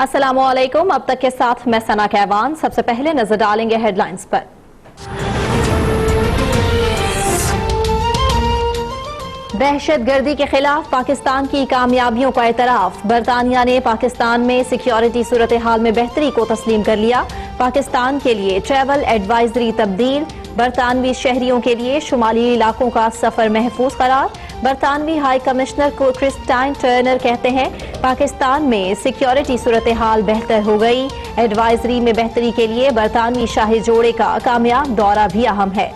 अस्सलामुअलैकुम। अब तक के साथ मैं सना कहवान। सबसे पहले नजर डालेंगे हेडलाइंस पर। दहशतगर्दी के खिलाफ पाकिस्तान की कामयाबियों का एतराफ। बरतानिया ने पाकिस्तान में सिक्योरिटी सूरत हाल में बेहतरी को तस्लीम कर लिया। पाकिस्तान के लिए ट्रैवल एडवाइजरी तब्दील। बरतानवी शहरियों के लिए शुमाली इलाकों का सफर महफूज करार। बरतानवी हाई कमिश्नर को क्रिस्टाइन टर्नर कहते हैं पाकिस्तान में सिक्योरिटी सूरत हाल बेहतर हो गई। एडवाइजरी में बेहतरी के लिए बरतानवी शाही जोड़े का कामयाब दौरा भी अहम है।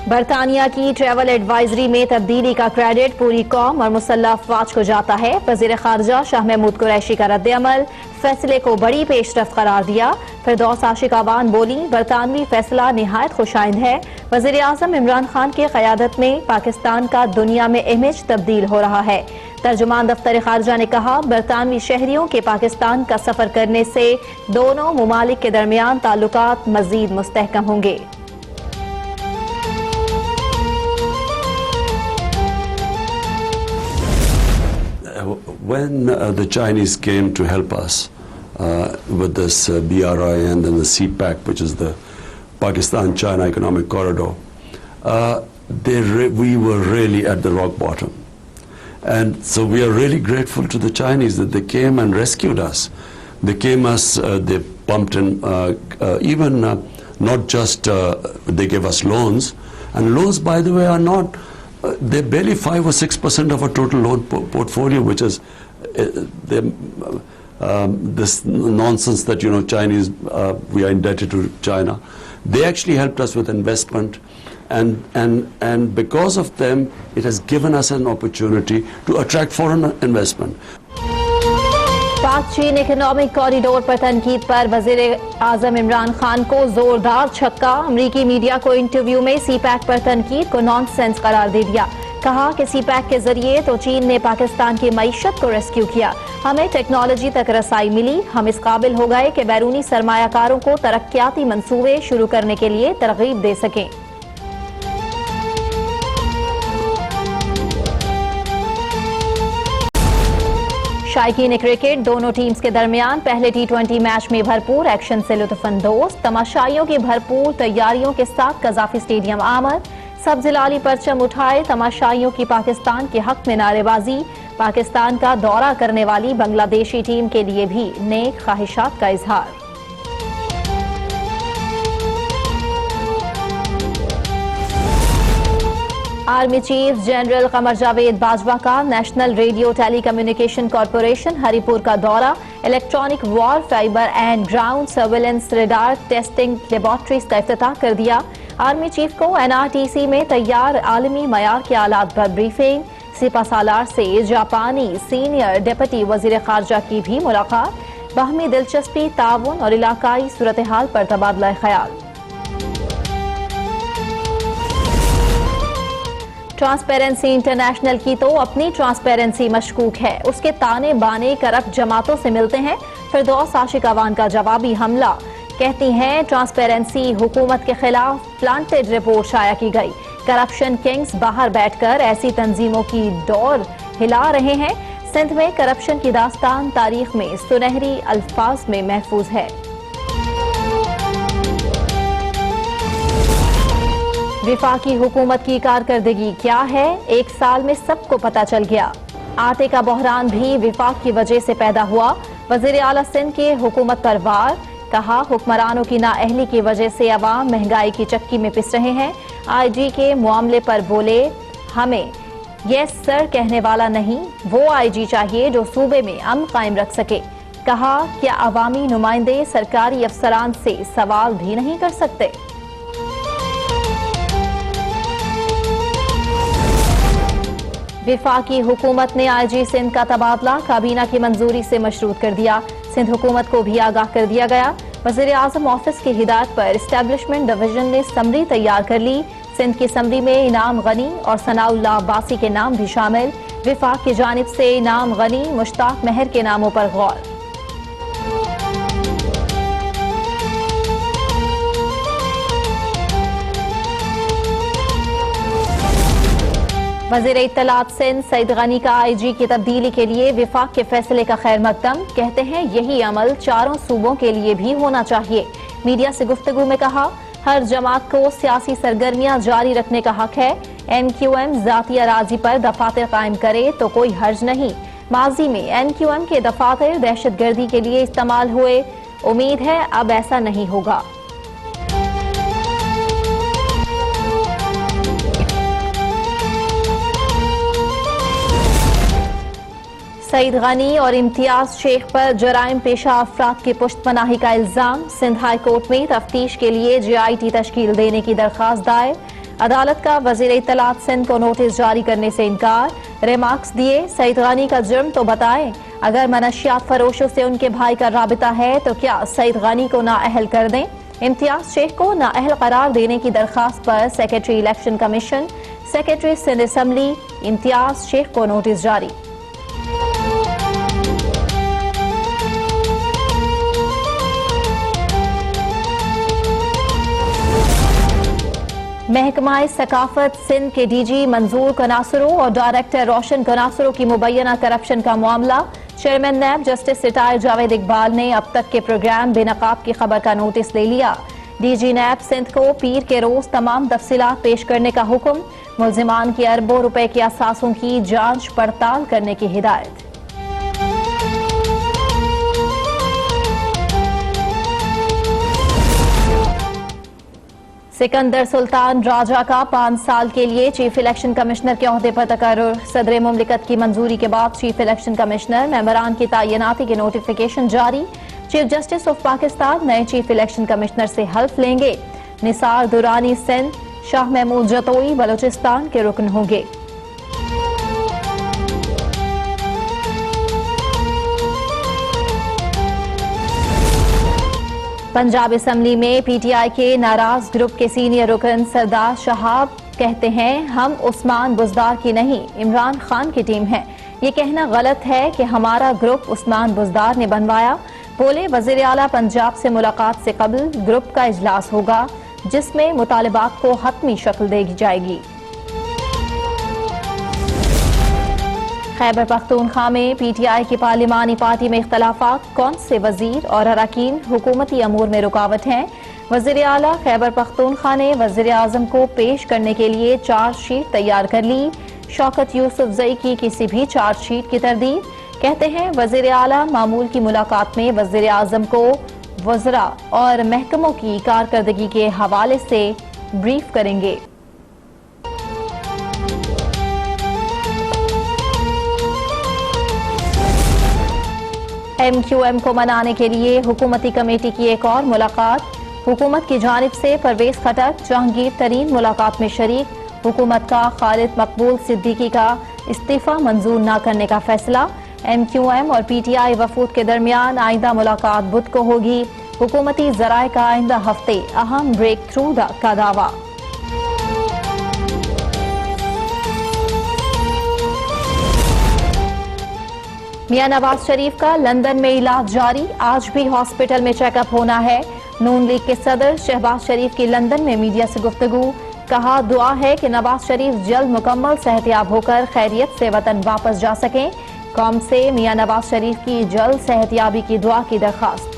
बरतानिया की ट्रैवल एडवाइजरी में तब्दीली का क्रेडिट पूरी कौम और मुसल्लह अफवाज को जाता है। वजीर खारजा शाह महमूद कुरैशी का रद्द-ए-अमल, फैसले को बड़ी पेशरफ्त करार दिया। फिरदौस आशिक अवान बोली बरतानवी फैसला निहायत खुशाइंद है। वजीर आजम इमरान खान की क़यादत में पाकिस्तान का दुनिया में इमेज तब्दील हो रहा है। तर्जुमान दफ्तर खारजा ने कहा बरतानवी शहरियों के पाकिस्तान का सफर करने से दोनों मुमालिक के दरमियान ताल्लुकात मजीद मुस्तहकम होंगे। When the Chinese came to help us with this BRI and then the CPEC, which is the Pakistan-China Economic Corridor, we were really at the rock bottom. And so we are really grateful to the Chinese that they came and rescued us. They they pumped in, even not just, they gave us loans. And loans, by the way, are not, they're barely 5 or 6% of our total loan portfolio, which is this nonsense that, you know, Chinese, we are indebted to China. They actually helped us with investment, and because of them, it has given us an opportunity to attract foreign investment. पाक चीन economic corridor पर तनकीद पर वजीर आजम इमरान खान को जोरदार छक्का। अमरीकी मीडिया को इंटरव्यू में सीपैक पर तनकीद को नॉनसेंस करार दे दिया। कहा कि सीपैक के जरिए तो चीन ने पाकिस्तान की मईशत को रेस्क्यू किया, हमें टेक्नोलॉजी तक रसाई मिली, हम इस काबिल हो गए कि बैरूनी सरमायाकारों को तरक्याती मंसूबे शुरू करने के लिए तरगीब दे सकें। शायकीन क्रिकेट, दोनों टीम्स के दरमियान पहले T20 मैच में भरपूर एक्शन से लुत्फानंदोज। तमाशाइयों की भरपूर तैयारियों के साथ कजाफी स्टेडियम आमद। सब जिलाली परचम उठाए तमाशाइयों की पाकिस्तान के हक में नारेबाजी। पाकिस्तान का दौरा करने वाली बांग्लादेशी टीम के लिए भी नेक ख्वाहिशात का इजहार। Army chief general Qamar Javed Bajwa का national radio telecommunication corporation Haripur का दौरा। Electronic war fibre and ground surveillance radar testing laboratories का इफ्तिताह कर दिया। आर्मी चीफ को NRTC में तैयार आलमी मयार के आलात पर ब्रीफिंग। सिपा सालार से जापानी सीनियर डिप्टी वजीर खारजा की भी मुलाकात। बाहमी दिलचस्पी, ताउन और इलाकाई सूरत हाल पर तबादला ख्याल। ट्रांसपेरेंसी इंटरनेशनल की तो अपनी ट्रांसपेरेंसी मशकूक है, उसके ताने बाने करप्ट जमातों से मिलते हैं। फिरदौस आशिक अवान का जवाबी हमला। कहती हैं ट्रांसपेरेंसी हुकूमत के खिलाफ प्लांटेड रिपोर्ट शाया की गई। करप्शन किंग्स बाहर बैठकर ऐसी तंजीमों की डोर हिला रहे हैं। सिंध में करप्शन की दास्तान तारीख में सुनहरी अल्फाज में महफूज है। विफाकी हुकूमत की कारकर्दगी क्या है, एक साल में सबको पता चल गया। आटे का बहरान भी विफाक की वजह से पैदा हुआ। वजीर आला सिंध के हुकूमत पर वार। कहा हुक्मरानों की नाअहली की वजह से अवाम महंगाई की चक्की में पिस रहे हैं। IG के मामले पर बोले हमें यस सर कहने वाला नहीं, वो IG चाहिए जो सूबे में अमन कायम रख सके। कहा क्या अवामी नुमाइंदे सरकारी अफसरान से सवाल भी नहीं कर सकते। विफाकी हुकूमत ने IG सिंध का तबादला काबीना की मंजूरी से मशरूत कर दिया। सिंध हुकूमत को भी आगाह कर दिया गया। वज़ीर आज़म ऑफिस की हिदायत पर एस्टेब्लिशमेंट डिवीजन ने समरी तैयार कर ली। सिंध की समरी में इनाम गनी और सनाउल्लाह अब्बासी के नाम भी शामिल। विफाक की जानिब से इनाम गनी, मुश्ताक महर के नामों पर गौर। वज़ीर इत्तलात सिंध सईद गनी का IG की तब्दीली के लिए विफाक के फैसले का खैर मकदम, कहते हैं यही अमल चारों सूबों के लिए भी होना चाहिए। मीडिया से गुफ्तगू में कहा, हर जमात को सियासी सरगर्मियां जारी रखने का हक है। NQM जाती अराजी पर दफातर कायम करे तो कोई हर्ज नहीं। माजी में NQM के दफातर दहशतगर्दी के लिए इस्तेमाल हुए, उम्मीद है अब ऐसा नहीं होगा। सईद गनी और इम्तियाज शेख पर जराइम पेशा अफराद की पुश्तपनाही का इल्जाम, सिंध हाई कोर्ट में तफ्तीश के लिए JIT तश्कील देने की दरख्वास्त दायर। अदालत का वज़ीर इत्तलात सिंध को नोटिस जारी करने से इनकार, रिमार्क्स दिए, सईद गनी का जुर्म तो बताएं, अगर मनशियात फरोशों से उनके भाई का राबिता है तो क्या सईद गनी को नाअहल कर दें। इम्तियाज शेख को नाअहल करार देने की दरख्वास्त पर secretary election commission, secretary Sindh assembly, Imtiaz Sheikh को नोटिस जारी। महकमा सकाफत सिंध के DG मंजूर कनासरो और डायरेक्टर रोशन कनासरो की मुबैना करप्शन का मामला, chairman NAB justice retired Javed Iqbal ने अब तक के प्रोग्राम बेनकाब की खबर का नोटिस ले लिया। DG नैब सिंध को पीर के रोज तमाम तफसीलात पेश करने का हुक्म, मुल्जिमान की अरबों रुपए के असासों की जांच पड़ताल करने की हिदायत। सिकंदर सुल्तान राजा का 5 साल के लिए चीफ इलेक्शन कमिश्नर के ओहदे पर तकर्रुर, सदर मुमलिकत की मंजूरी के बाद चीफ इलेक्शन कमिश्नर मेंबरान की तैनाती के नोटिफिकेशन जारी। चीफ जस्टिस ऑफ पाकिस्तान नए चीफ इलेक्शन कमिश्नर से हल्फ लेंगे। निसार दुरानी सिंध, शाह महमूद जतोई बलोचिस्तान के रुकन होंगे। पंजाब असम्बली में PTI के नाराज ग्रुप के सीनियर रुकन सरदार शहाब कहते हैं, हम उस्मान बुज़दार की नहीं इमरान खान की टीम है। ये कहना गलत है कि हमारा ग्रुप उस्मान बुज़दार ने बनवाया। बोले, वज़ीर आला पंजाब से मुलाकात से कबल ग्रुप का इजलास होगा जिसमें मुतालिबात को हतमी शक्ल दी जाएगी। खैबर पख्तूनख्वा में PTI की पार्लिमानी पार्टी में इख्तलाफात, कौन से वजीर और अरकान हुकूमती अमूर में रुकावट हैं। वज़ीर आला खैबर पख्तूनख्वा ने वज़ीर आज़म को पेश करने के लिए चार्जशीट तैयार कर ली। शौकत यूसुफजई की किसी भी चार्जशीट की तरदीद, कहते हैं वज़ीर आला मामूल की मुलाकात में वज़ीर आज़म को वज़रा और महकमों की कारकर्दगी के हवाले से ब्रीफ करेंगे। MQM को मनाने के लिए हुकूमती कमेटी की एक और मुलाकात, हुकूमत की जानिब से परवेज खटक जहांगीर तरीन मुलाकात में शरीक। हुकूमत का खालिद मकबूल सिद्दीकी का इस्तीफा मंजूर न करने का फैसला। MQM और PTI वफूद के दरमियान आइंदा मुलाकात बुध को होगी। हुकूमती जराए का आइंदा हफ्ते अहम ब्रेक थ्रू का दावा। मियां नवाज शरीफ का लंदन में इलाज जारी, आज भी हॉस्पिटल में चेकअप होना है। नून लीग के सदर शहबाज शरीफ की लंदन में मीडिया से गुफ्तगू, कहा दुआ है कि नवाज शरीफ जल्द मुकम्मल सेहतयाब होकर खैरियत से वतन वापस जा सकें। कौम से मियां नवाज शरीफ की जल्द सेहतयाबी की दुआ की दरख्वास्त।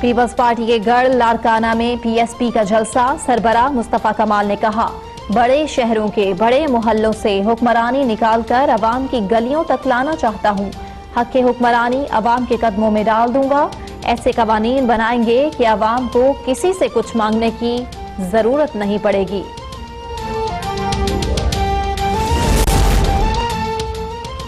पीपल्स पार्टी के गढ़ लाड़काना में PSP का जलसा, सरबराह मुस्तफा कमाल ने कहा, बड़े शहरों के बड़े मोहल्लों से हुक्मरानी निकालकर अवाम की गलियों तक लाना चाहता हूँ। हक के हुक्मरानी अवाम के कदमों में डाल दूंगा। ऐसे कवानीन बनाएंगे कि अवाम को किसी से कुछ मांगने की जरूरत नहीं पड़ेगी।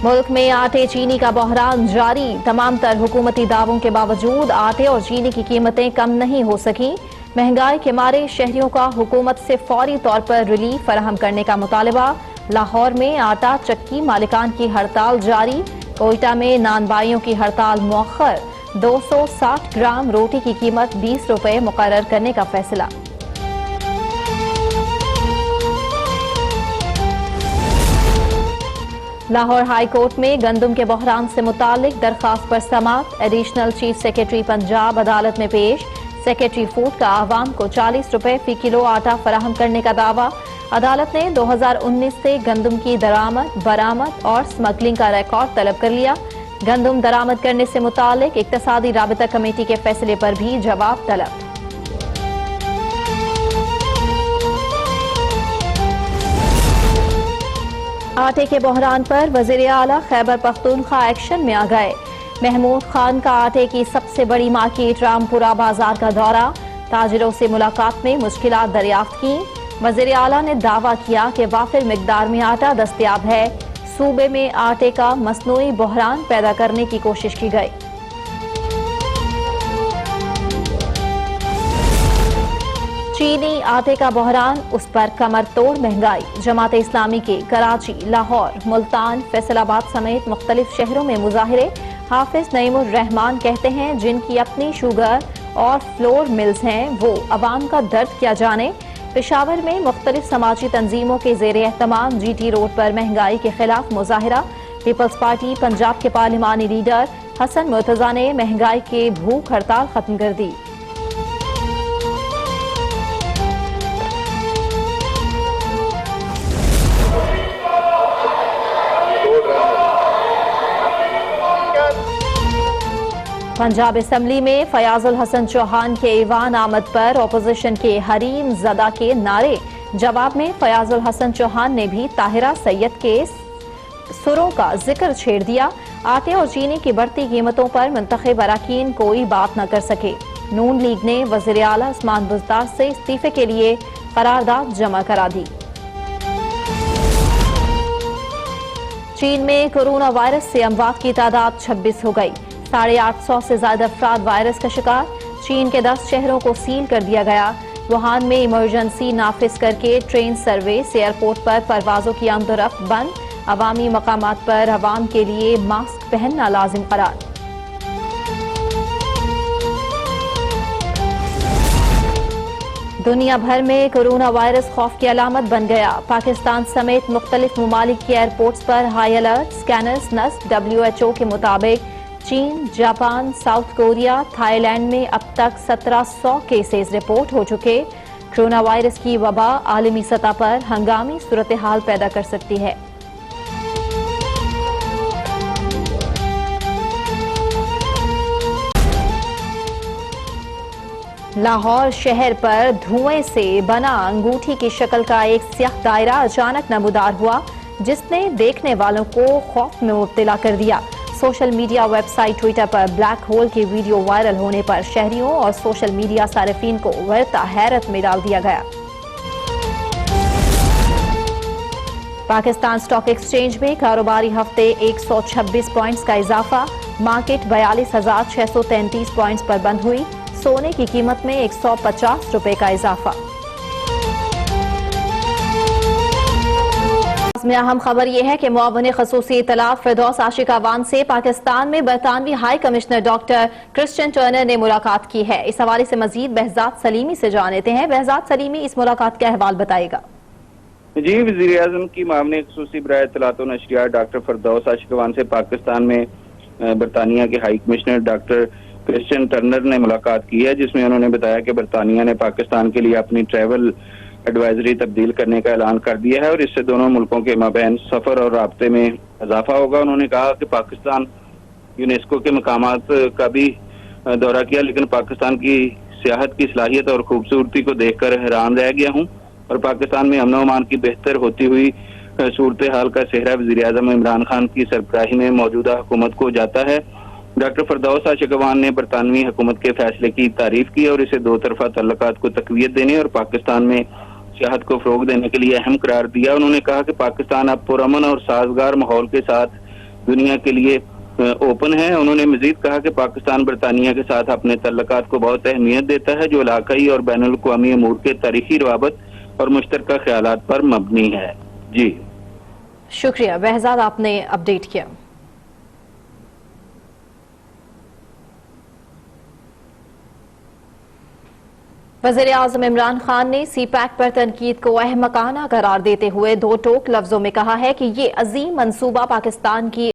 मुल्क में आटे चीनी का बहरान जारी, तमाम तर हुकूमती दावों के बावजूद आटे और चीनी की कीमतें कम नहीं हो सकी। महंगाई के मारे शहरियों का हुकूमत से फौरी तौर पर रिलीफ फराहम करने का मुतालबा। लाहौर में आटा चक्की मालिकान की हड़ताल जारी। कोयटा में नानबाइयों की हड़ताल मौखर। 260 ग्राम रोटी की कीमत 20 रुपए मुकर्रर करने का फैसला। लाहौर हाई कोर्ट में गंदम के बहरान से मुतालिक दरखास्त पर समाअत। एडिशनल चीफ सेक्रेटरी पंजाब अदालत में पेश। सेक्रेटरी फूड का आवाम को 40 रुपए फी किलो आटा फराहम करने का दावा। अदालत ने 2019 से गंदम की दरामद, बरामद और स्मगलिंग का रिकॉर्ड तलब कर लिया। गंदम दरामद करने से मुतालिक इक्तसादी राबिता कमेटी के फैसले पर भी जवाब तलब। आटे के बहरान पर वजीर आला खैबर पख्तूनख्वा एक्शन में आ गए। महमूद खान का आटे की सबसे बड़ी मार्केट रामपुरा बाजार का दौरा, ताजिरों से मुलाकात में मुश्किलात दरियाफ्त की। वजीर आला ने दावा किया कि वाफिर मिकदार में आटा दस्तयाब है। सूबे में आटे का मसनूई बहरान पैदा करने की कोशिश की गई। चीनी आटे का बहरान, उस पर कमर तोड़ महंगाई। जमात इस्लामी के कराची, लाहौर, मुल्तान, फैसलाबाद समेत मुख्तलिफ शहरों में मुजाहिरे। हाफिज नईमुर रहमान कहते हैं जिनकी अपनी शुगर और फ्लोर मिल्स हैं वो अवाम का दर्द क्या जाने। पेशावर में मुख्तलिफ समाजी तंजीमों के जेर एहतमाम GT रोड पर महंगाई के खिलाफ मुजाहिरा। पीपल्स पार्टी पंजाब के पार्लिमानी लीडर हसन मुर्तजा ने महंगाई के भूख हड़ताल खत्म कर दी। पंजाब असम्बली में फयाजुल हसन चौहान के ईवान आमद पर अपोजिशन के हरीम जदा के नारे। जवाब में फयाजुल हसन चौहान ने भी ताहिरा सैयद के सुरों का जिक्र छेड़ दिया। आटे और चीनी की बढ़ती कीमतों पर मुंतखब अरकान कोई बात न कर सके। नून लीग ने वज़ीर आला उस्मान बुज़दार से इस्तीफे के लिए करारदाद जमा करा दी। चीन में कोरोना वायरस से अमवात की तादाद 26 हो गई। 850 से ज्यादा अफराद वायरस का शिकार। चीन के 10 शहरों को सील कर दिया गया। वुहान में इमरजेंसी नाफिज करके ट्रेन सर्विस, एयरपोर्ट पर परवाजों की आमदोरफ्त बंद। अवामी मकामात पर अवाम के लिए मास्क पहनना लाजिम करार। दुनिया भर में कोरोना वायरस खौफ की अलामत बन गया। पाकिस्तान समेत मुख्तलिफ ममालिक के एयरपोर्ट्स पर हाई अलर्ट। स्कैनर्स नस्ब। WHO के मुताबिक चीन, जापान, साउथ कोरिया, थाईलैंड में अब तक 1700 केसेस रिपोर्ट हो चुके। कोरोना वायरस की वबा आलमी सतह पर हंगामी सूरत हाल पैदा कर सकती है। लाहौर शहर पर धुएं से बना अंगूठी की शक्ल का एक स्याह दायरा अचानक नमूदार हुआ, जिसने देखने वालों को खौफ में मुब्तला कर दिया। सोशल मीडिया वेबसाइट ट्विटर पर ब्लैक होल की वीडियो वायरल होने पर शहरियों और सोशल मीडिया सारिफीन को वरता हैरत में डाल दिया गया। पाकिस्तान स्टॉक एक्सचेंज में कारोबारी हफ्ते 126 पॉइंट्स का इजाफा। मार्केट 42,633 पॉइंट्स पर बंद हुई। सोने की कीमत में 150 रुपए का इजाफा। में अहम खबर यह है कि मुआवन खसूसी इतलात फिरदौस आशिक अवान से पाकिस्तान में बरतानवी high commissioner doctor Christian Turner ने मुलाकात की है। इस हवाले से मजीद बहजाद सलीमी से जान लेते हैं। बहजाद सलीमी, इस मुलाकात का अहवाल बताएगा। जी, वज़ीर आज़म की मामले खसूसी बराए इत्तलात व नशरियात डॉक्टर फिरदौस आशिक अवान से पाकिस्तान में बरतानिया के high commissioner doctor Christian Turner ने मुलाकात की है, जिसमें उन्होंने बताया कि बरतानिया ने पाकिस्तान के लिए अपनी ट्रैवल एडवाइजरी तब्दील करने का ऐलान कर दिया है और इससे दोनों मुल्कों के माबैन सफर और राब्ते में इजाफा होगा। उन्होंने कहा कि पाकिस्तान यूनेस्को के मकामात का भी दौरा किया, लेकिन पाकिस्तान की सियाहत की सलाहियत और खूबसूरती को देखकर हैरान रह गया हूँ और पाकिस्तान में अमन अमान की बेहतर होती हुई सूरत हाल का सेहरा वज़ीर आज़म इमरान खान की सरबराही में मौजूदा हुकूमत को जाता है। डॉक्टर फिरदौस आशिक अवान ने बरतानवी हुकूमत के फैसले की तारीफ की और इसे दो तरफा तल्लुकात को तकवीत देने और पाकिस्तान में सियाहत को फरोग देने के लिए अहम करार दिया। उन्होंने कहा कि पाकिस्तान अब पुरअमन और साजगार माहौल के साथ दुनिया के लिए ओपन है। उन्होंने मजीद कहा कि पाकिस्तान बरतानिया के साथ अपने तल्लुकात को बहुत अहमियत देता है, जो इलाकाई और बैनुल अक़वामी अमूर के तारीखी रवाबत और मुश्तरका ख्यालात पर मबनी है। जी शुक्रिया बहजाद, आपने अपडेट किया। वज़ीर आज़म इमरान खान ने CPAC पर तनकीद को अहमकाना करार देते हुए दो टोक लफ्जों में कहा है कि ये अजीम मंसूबा पाकिस्तान की